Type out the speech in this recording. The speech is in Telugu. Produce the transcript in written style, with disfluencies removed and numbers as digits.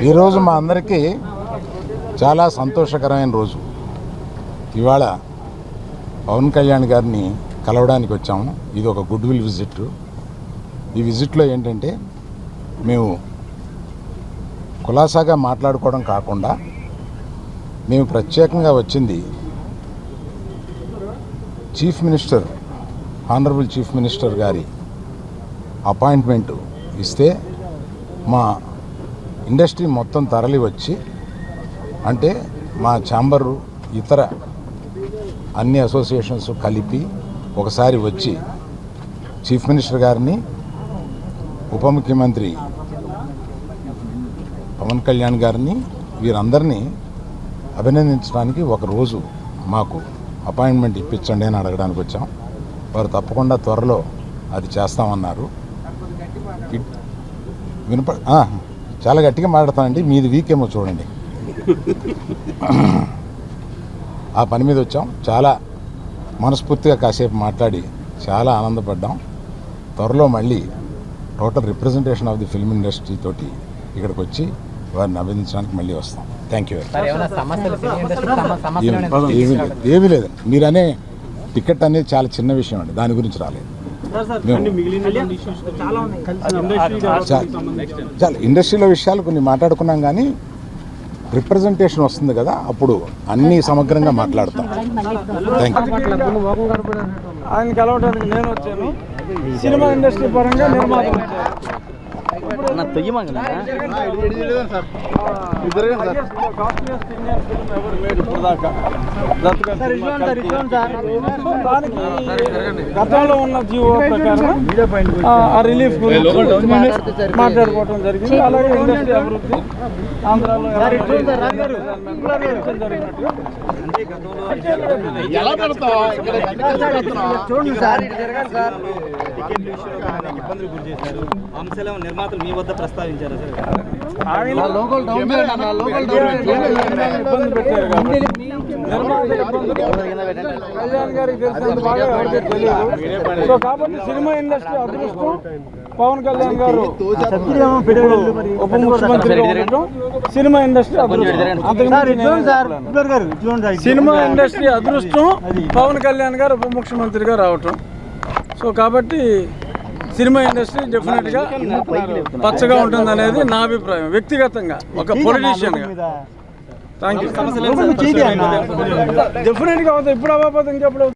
ఈరోజు మా అందరికీ చాలా సంతోషకరమైన రోజు. ఇవాళ పవన్ కళ్యాణ్ గారిని కలవడానికి వచ్చాము. ఇది ఒక గుడ్ విల్ విజిట్. ఈ విజిట్లో ఏంటంటే మేము కులాసాగా మాట్లాడుకోవడం కాకుండా మేము ప్రత్యేకంగా వచ్చింది chief minister, honourable chief minister గారి అపాయింట్మెంట్ ఇస్తే మా ఇండస్ట్రీ మొత్తం తరలి వచ్చి, అంటే మా ఛాంబరు ఇతర అన్ని అసోసియేషన్స్ కలిపి ఒకసారి వచ్చి చీఫ్ మినిస్టర్ గారిని, ఉప ముఖ్యమంత్రి పవన్ కళ్యాణ్ గారిని, వీరందరినీ అభినందించడానికి ఒకరోజు మాకు అపాయింట్మెంట్ ఇప్పించండి అని అడగడానికి వచ్చాం. వారు తప్పకుండా త్వరలో అది చేస్తామన్నారు. చాలా గట్టిగా మాట్లాడతానండి, మీది వీక్ ఏమో చూడండి. ఆ పని మీద వచ్చాం. చాలా మనస్ఫూర్తిగా కాసేపు మాట్లాడి చాలా ఆనందపడ్డాం. త్వరలో మళ్ళీ total representation of the film industry తోటి ఇక్కడికి వచ్చి వారిని అభినందించడానికి మళ్ళీ వస్తాం. Thank you. ఏమీ లేదు, మీరనే టికెట్ అనేది చాలా చిన్న విషయం అండి, దాని గురించి రాలేదు. చాలా ఇండస్ట్రీలో విషయాలు కొన్ని మాట్లాడుకున్నాం, కానీ రిప్రజెంటేషన్ వస్తుంది కదా, అప్పుడు అన్ని సమగ్రంగా మాట్లాడతాం. Thank you. ఆయన కలవడానికి నేను వచ్చాను. సినిమా ఇండస్ట్రీ పరంగా నిర్మాత గతంలో ఉన్న జీవో ప్రకారం ఆ రిలీఫ్ మాట్లాడుకోవడం జరిగింది. అలాగే ఇండస్ట్రీ అభివృద్ధి ఆంధ్రాలో నిర్మాతలు మీ వద్ద ప్రస్తావించారు. కళ్యాణ్ గారికి తెలిసినంత బాగా ఎవరికి తెలియదు. సో కాబట్టి సినిమా ఇండస్ట్రీ అదృష్టం పవన్ కళ్యాణ్ గారు ఉప ముఖ్యమంత్రిగా ఉండటం, సినిమా ఇండస్ట్రీ అదృష్టం. సినిమా ఇండస్ట్రీ అదృష్టం పవన్ కళ్యాణ్ గారు ఉప ముఖ్యమంత్రిగా రావటం. సో కాబట్టి సినిమా ఇండస్ట్రీ డెఫినెట్గా పచ్చగా ఉంటుంది అనేది నా అభిప్రాయం, వ్యక్తిగతంగా ఒక పొలిటీషియన్గా. Thank you. డెఫినెట్గా అవుతుంది. ఇప్పుడు అవ్వకపోతే ఇంకెప్పుడు